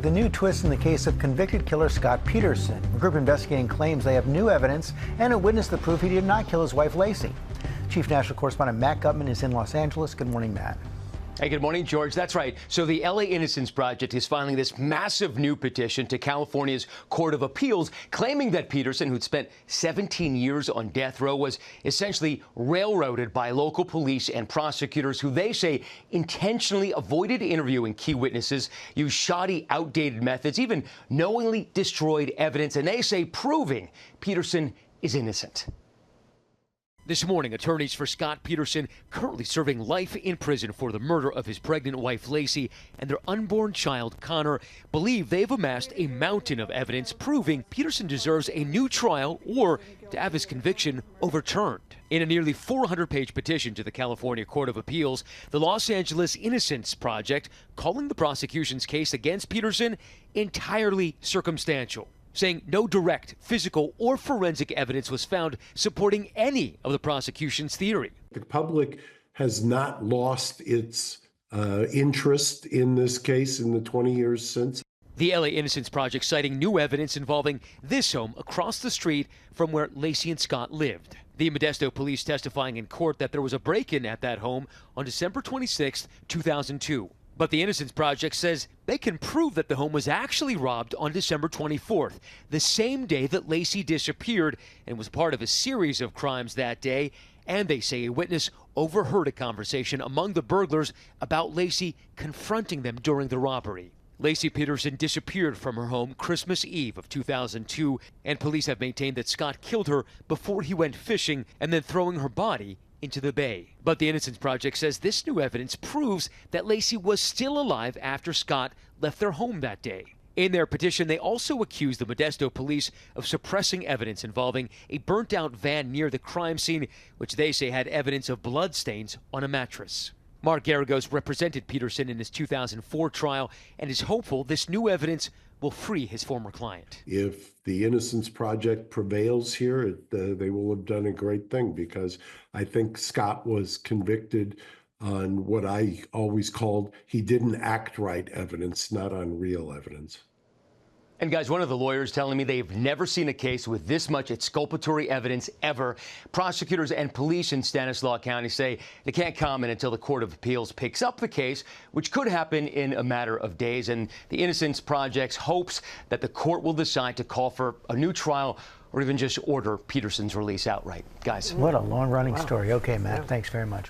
The new twist in the case of convicted killer Scott Peterson. A group investigating claims they have new evidence and a witness that prove he did not kill his wife, Lacey. Chief National Correspondent Matt Gutman is in Los Angeles. Good morning, Matt. Hey, good morning, George. That's right. So the LA Innocence Project is filing this massive new petition to California's Court of Appeals, claiming that Peterson, who'd spent 17 years on death row, was essentially railroaded by local police and prosecutors who they say intentionally avoided interviewing key witnesses, used shoddy, outdated methods, even knowingly destroyed evidence, and they say proving Peterson is innocent. This morning, attorneys for Scott Peterson, currently serving life in prison for the murder of his pregnant wife, Lacey, and their unborn child, Connor, believe they've amassed a mountain of evidence proving Peterson deserves a new trial or to have his conviction overturned. In a nearly 400-page petition to the California Court of Appeals, the Los Angeles Innocence Project calling the prosecution's case against Peterson entirely circumstantial, saying no direct physical or forensic evidence was found supporting any of the prosecution's theory. The public has not lost its interest in this case in the 20 years since. The LA Innocence Project citing new evidence involving this home across the street from where Lacey and Scott lived. The Modesto police testifying in court that there was a break-in at that home on December 26, 2002. But the Innocence Project says they can prove that the home was actually robbed on December 24th, the same day that Lacey disappeared and was part of a series of crimes that day. And they say a witness overheard a conversation among the burglars about Lacey confronting them during the robbery. Lacey Peterson disappeared from her home Christmas Eve of 2002, and police have maintained that Scott killed her before he went fishing and then throwing her body into the bay. But the Innocence Project says this new evidence proves that Lacey was still alive after Scott left their home that day. In their petition, they also accuse the Modesto police of suppressing evidence involving a burnt-out van near the crime scene, which they say had evidence of bloodstains on a mattress. Mark Garagos represented Peterson in his 2004 trial and is hopeful this new evidence will free his former client. If the Innocence Project prevails here, they will have done a great thing, because I think Scott was convicted on what I always called he didn't act right evidence, not on real evidence. And guys, one of the lawyers telling me they've never seen a case with this much exculpatory evidence ever. Prosecutors and police in Stanislaus County say they can't comment until the Court of Appeals picks up the case, which could happen in a matter of days. And the Innocence Project's hopes that the court will decide to call for a new trial or even just order Peterson's release outright. Guys. What a long-running story. Okay, Matt, thanks very much.